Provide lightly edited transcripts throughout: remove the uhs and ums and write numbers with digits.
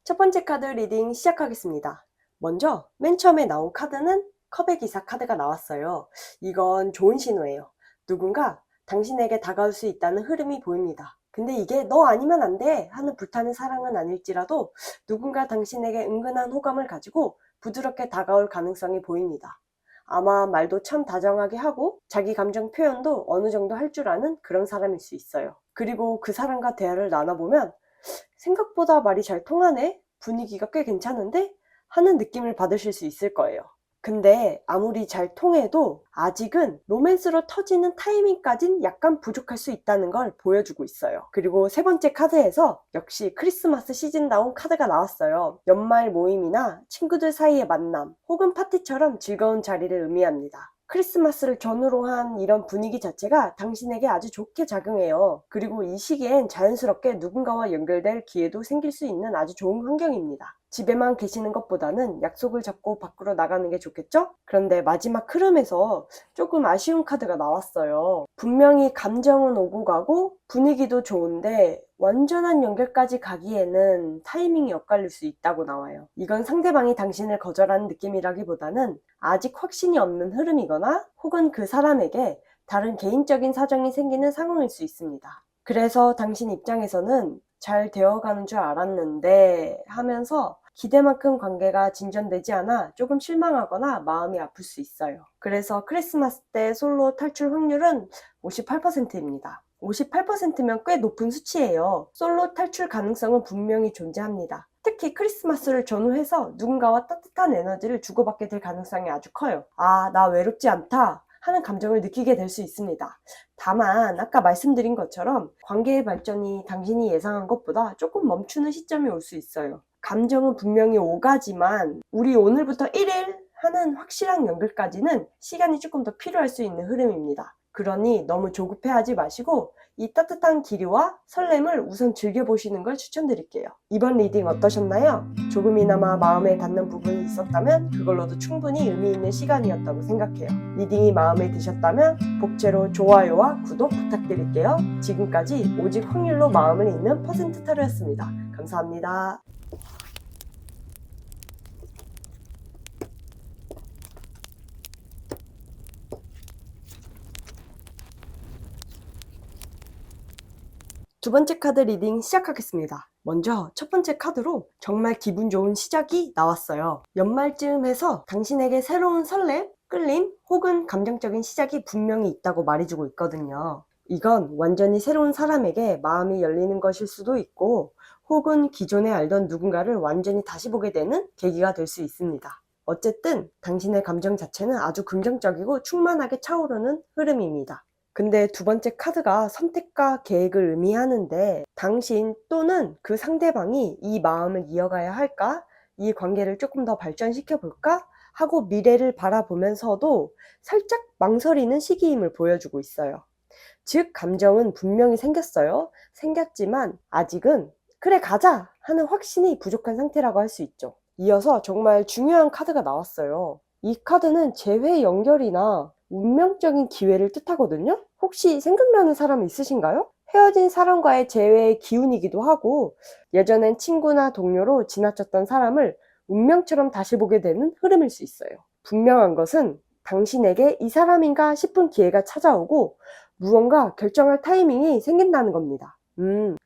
첫 번째 카드 리딩 시작하겠습니다. 먼저 맨 처음에 나온 카드는 컵의 기사 카드가 나왔어요. 이건 좋은 신호예요. 누군가 당신에게 다가올 수 있다는 흐름이 보입니다. 근데 이게 너 아니면 안 돼 하는 불타는 사랑은 아닐지라도 누군가 당신에게 은근한 호감을 가지고 부드럽게 다가올 가능성이 보입니다. 아마 말도 참 다정하게 하고 자기 감정 표현도 어느 정도 할 줄 아는 그런 사람일 수 있어요. 그리고 그 사람과 대화를 나눠보면 생각보다 말이 잘 통하네? 분위기가 꽤 괜찮은데? 하는 느낌을 받으실 수 있을 거예요. 근데 아무리 잘 통해도 아직은 로맨스로 터지는 타이밍까진 약간 부족할 수 있다는 걸 보여주고 있어요. 그리고 세 번째 카드에서 역시 크리스마스 시즌다운 카드가 나왔어요. 연말 모임이나 친구들 사이의 만남 혹은 파티처럼 즐거운 자리를 의미합니다. 크리스마스를 전후로 한 이런 분위기 자체가 당신에게 아주 좋게 작용해요. 그리고 이 시기엔 자연스럽게 누군가와 연결될 기회도 생길 수 있는 아주 좋은 환경입니다. 집에만 계시는 것보다는 약속을 잡고 밖으로 나가는 게 좋겠죠? 그런데 마지막 흐름에서 조금 아쉬운 카드가 나왔어요. 분명히 감정은 오고 가고 분위기도 좋은데 완전한 연결까지 가기에는 타이밍이 엇갈릴 수 있다고 나와요. 이건 상대방이 당신을 거절하는 느낌이라기보다는 아직 확신이 없는 흐름이거나 혹은 그 사람에게 다른 개인적인 사정이 생기는 상황일 수 있습니다. 그래서 당신 입장에서는 잘 되어가는 줄 알았는데 하면서 기대만큼 관계가 진전되지 않아 조금 실망하거나 마음이 아플 수 있어요. 그래서 크리스마스 때 솔로 탈출 확률은 58%입니다. 58%면 꽤 높은 수치예요. 솔로 탈출 가능성은 분명히 존재합니다. 특히 크리스마스를 전후해서 누군가와 따뜻한 에너지를 주고받게 될 가능성이 아주 커요. 아, 나 외롭지 않다 하는 감정을 느끼게 될 수 있습니다. 다만 아까 말씀드린 것처럼 관계의 발전이 당신이 예상한 것보다 조금 멈추는 시점이 올 수 있어요. 감정은 분명히 오가지만 우리 오늘부터 1일 하는 확실한 연결까지는 시간이 조금 더 필요할 수 있는 흐름입니다. 그러니 너무 조급해하지 마시고 이 따뜻한 기류와 설렘을 우선 즐겨보시는 걸 추천드릴게요. 이번 리딩 어떠셨나요? 조금이나마 마음에 닿는 부분이 있었다면 그걸로도 충분히 의미 있는 시간이었다고 생각해요. 리딩이 마음에 드셨다면 복제로 좋아요와 구독 부탁드릴게요. 지금까지 오직 확률로 마음을 읽는 퍼센트 타로였습니다. 감사합니다. 두 번째 카드 리딩 시작하겠습니다. 먼저 첫 번째 카드로 정말 기분 좋은 시작이 나왔어요. 연말쯤 해서 당신에게 새로운 설렘, 끌림 혹은 감정적인 시작이 분명히 있다고 말해주고 있거든요. 이건 완전히 새로운 사람에게 마음이 열리는 것일 수도 있고 혹은 기존에 알던 누군가를 완전히 다시 보게 되는 계기가 될 수 있습니다. 어쨌든 당신의 감정 자체는 아주 긍정적이고 충만하게 차오르는 흐름입니다. 근데 두 번째 카드가 선택과 계획을 의미하는데 당신 또는 그 상대방이 이 마음을 이어가야 할까? 이 관계를 조금 더 발전시켜 볼까? 하고 미래를 바라보면서도 살짝 망설이는 시기임을 보여주고 있어요. 즉 감정은 분명히 생겼어요. 생겼지만 아직은 그래 가자 하는 확신이 부족한 상태라고 할 수 있죠. 이어서 정말 중요한 카드가 나왔어요. 이 카드는 재회 연결이나 운명적인 기회를 뜻하거든요. 혹시 생각나는 사람 있으신가요? 헤어진 사람과의 재회의 기운이기도 하고 예전엔 친구나 동료로 지나쳤던 사람을 운명처럼 다시 보게 되는 흐름일 수 있어요. 분명한 것은 당신에게 이 사람인가 싶은 기회가 찾아오고 무언가 결정할 타이밍이 생긴다는 겁니다.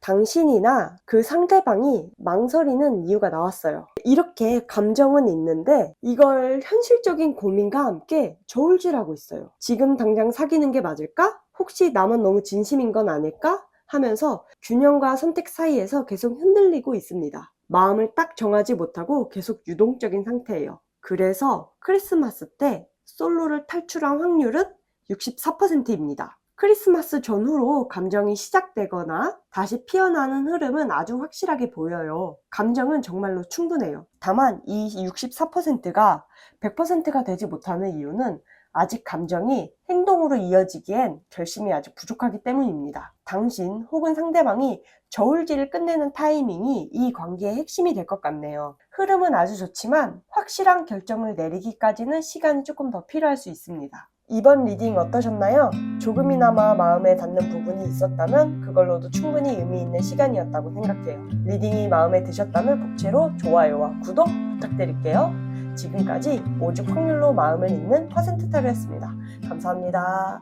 당신이나 그 상대방이 망설이는 이유가 나왔어요. 이렇게 감정은 있는데 이걸 현실적인 고민과 함께 저울질하고 있어요. 지금 당장 사귀는 게 맞을까? 혹시 나만 너무 진심인 건 아닐까? 하면서 균형과 선택 사이에서 계속 흔들리고 있습니다. 마음을 딱 정하지 못하고 계속 유동적인 상태예요. 그래서 크리스마스 때 솔로를 탈출한 확률은 64%입니다. 크리스마스 전후로 감정이 시작되거나 다시 피어나는 흐름은 아주 확실하게 보여요. 감정은 정말로 충분해요. 다만 이 64%가 100%가 되지 못하는 이유는 아직 감정이 행동으로 이어지기엔 결심이 아직 부족하기 때문입니다. 당신 혹은 상대방이 저울질을 끝내는 타이밍이 이 관계의 핵심이 될 것 같네요. 흐름은 아주 좋지만 확실한 결정을 내리기까지는 시간이 조금 더 필요할 수 있습니다. 이번 리딩 어떠셨나요? 조금이나마 마음에 닿는 부분이 있었다면 그걸로도 충분히 의미 있는 시간이었다고 생각해요. 리딩이 마음에 드셨다면 복채로 좋아요와 구독 부탁드릴게요. 지금까지 오직 확률로 마음을 읽는 퍼센트 타로였습니다. 감사합니다.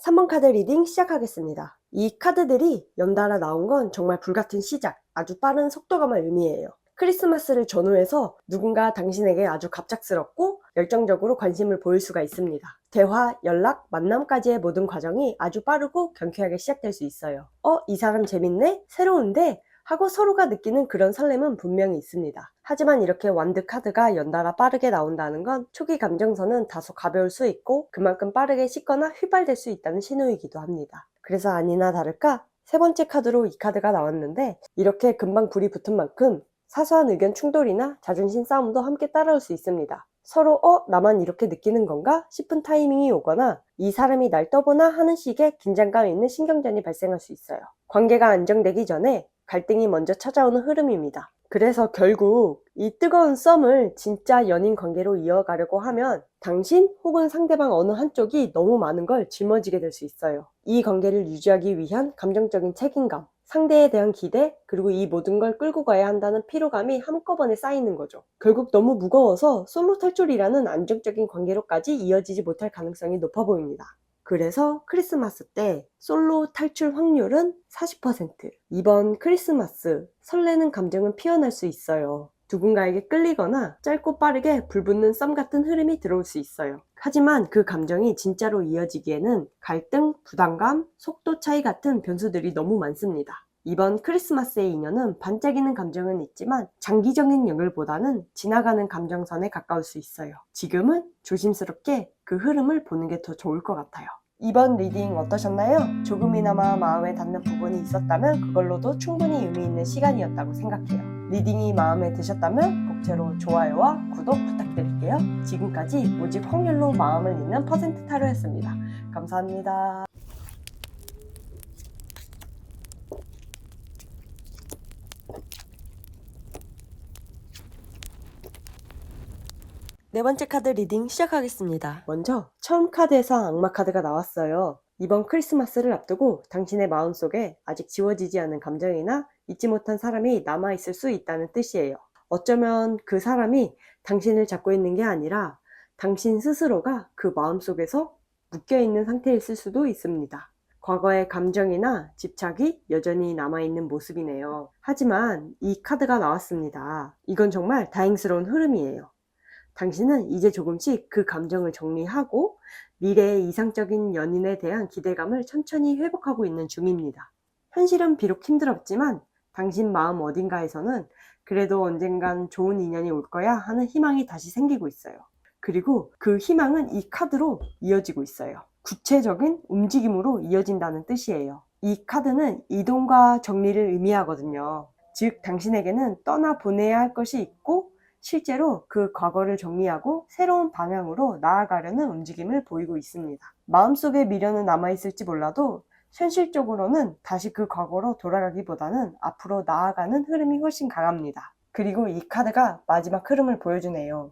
(3번) 카드 리딩 시작하겠습니다. 이 카드들이 연달아 나온 건 정말 불같은 시작, 아주 빠른 속도감을 의미해요. 크리스마스를 전후해서 누군가 당신에게 아주 갑작스럽고 열정적으로 관심을 보일 수가 있습니다. 대화, 연락, 만남까지의 모든 과정이 아주 빠르고 경쾌하게 시작될 수 있어요. 이 사람 재밌네? 새로운데? 하고 서로가 느끼는 그런 설렘은 분명히 있습니다. 하지만 이렇게 완드 카드가 연달아 빠르게 나온다는 건 초기 감정선은 다소 가벼울 수 있고 그만큼 빠르게 식거나 휘발될 수 있다는 신호이기도 합니다. 그래서 아니나 다를까 세 번째 카드로 이 카드가 나왔는데 이렇게 금방 불이 붙은 만큼 사소한 의견 충돌이나 자존심 싸움도 함께 따라올 수 있습니다. 서로 나만 이렇게 느끼는 건가 싶은 타이밍이 오거나 이 사람이 날 떠보나 하는 식의 긴장감 있는 신경전이 발생할 수 있어요. 관계가 안정되기 전에 갈등이 먼저 찾아오는 흐름입니다. 그래서 결국 이 뜨거운 썸을 진짜 연인 관계로 이어가려고 하면 당신 혹은 상대방 어느 한쪽이 너무 많은 걸 짊어지게 될 수 있어요. 이 관계를 유지하기 위한 감정적인 책임감, 상대에 대한 기대, 그리고 이 모든 걸 끌고 가야 한다는 피로감이 한꺼번에 쌓이는 거죠. 결국 너무 무거워서 솔로 탈출이라는 안정적인 관계로까지 이어지지 못할 가능성이 높아 보입니다. 그래서 크리스마스 때 솔로 탈출 확률은 40%. 이번 크리스마스 설레는 감정은 피어날 수 있어요. 누군가에게 끌리거나 짧고 빠르게 불붙는 썸 같은 흐름이 들어올 수 있어요. 하지만 그 감정이 진짜로 이어지기에는 갈등, 부담감, 속도 차이 같은 변수들이 너무 많습니다. 이번 크리스마스의 인연은 반짝이는 감정은 있지만 장기적인 연결보다는 지나가는 감정선에 가까울 수 있어요. 지금은 조심스럽게 그 흐름을 보는 게 더 좋을 것 같아요. 이번 리딩 어떠셨나요? 조금이나마 마음에 닿는 부분이 있었다면 그걸로도 충분히 의미 있는 시간이었다고 생각해요. 리딩이 마음에 드셨다면 복채로 좋아요와 구독 부탁드릴게요. 지금까지 오직 확률로 마음을 읽는 퍼센트 타로였습니다. 감사합니다. 네 번째 카드 리딩 시작하겠습니다. 먼저 처음 카드에서 악마 카드가 나왔어요. 이번 크리스마스를 앞두고 당신의 마음속에 아직 지워지지 않은 감정이나 잊지 못한 사람이 남아있을 수 있다는 뜻이에요. 어쩌면 그 사람이 당신을 잡고 있는 게 아니라 당신 스스로가 그 마음속에서 묶여있는 상태였을 수도 있습니다. 과거의 감정이나 집착이 여전히 남아있는 모습이네요. 하지만 이 카드가 나왔습니다. 이건 정말 다행스러운 흐름이에요. 당신은 이제 조금씩 그 감정을 정리하고 미래의 이상적인 연인에 대한 기대감을 천천히 회복하고 있는 중입니다. 현실은 비록 힘들었지만 당신 마음 어딘가에서는 그래도 언젠간 좋은 인연이 올 거야 하는 희망이 다시 생기고 있어요. 그리고 그 희망은 이 카드로 이어지고 있어요. 구체적인 움직임으로 이어진다는 뜻이에요. 이 카드는 이동과 정리를 의미하거든요. 즉 당신에게는 떠나보내야 할 것이 있고 실제로 그 과거를 정리하고 새로운 방향으로 나아가려는 움직임을 보이고 있습니다. 마음속에 미련은 남아있을지 몰라도 현실적으로는 다시 그 과거로 돌아가기보다는 앞으로 나아가는 흐름이 훨씬 강합니다. 그리고 이 카드가 마지막 흐름을 보여주네요.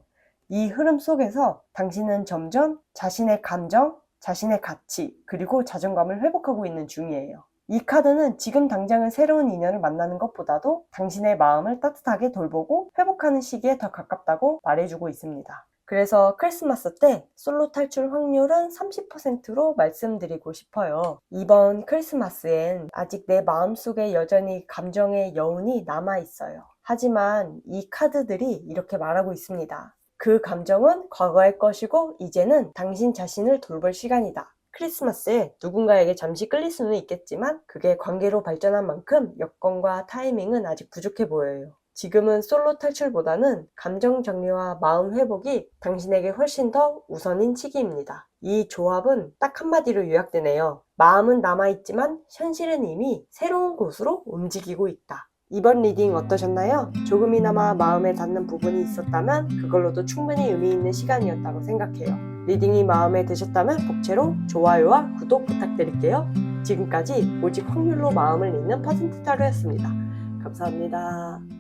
이 흐름 속에서 당신은 점점 자신의 감정, 자신의 가치, 그리고 자존감을 회복하고 있는 중이에요. 이 카드는 지금 당장은 새로운 인연을 만나는 것보다도 당신의 마음을 따뜻하게 돌보고 회복하는 시기에 더 가깝다고 말해주고 있습니다. 그래서 크리스마스 때 솔로 탈출 확률은 30%로 말씀드리고 싶어요. 이번 크리스마스엔 아직 내 마음속에 여전히 감정의 여운이 남아있어요. 하지만 이 카드들이 이렇게 말하고 있습니다. 그 감정은 과거의 것이고 이제는 당신 자신을 돌볼 시간이다. 크리스마스에 누군가에게 잠시 끌릴 수는 있겠지만 그게 관계로 발전한 만큼 여건과 타이밍은 아직 부족해 보여요. 지금은 솔로 탈출보다는 감정 정리와 마음 회복이 당신에게 훨씬 더 우선인 시기입니다. 이 조합은 딱 한마디로 요약되네요. 마음은 남아있지만 현실은 이미 새로운 곳으로 움직이고 있다. 이번 리딩 어떠셨나요? 조금이나마 마음에 닿는 부분이 있었다면 그걸로도 충분히 의미 있는 시간이었다고 생각해요. 리딩이 마음에 드셨다면 복채로 좋아요와 구독 부탁드릴게요. 지금까지 오직 확률로 마음을 읽는 퍼센트 타로였습니다. 감사합니다.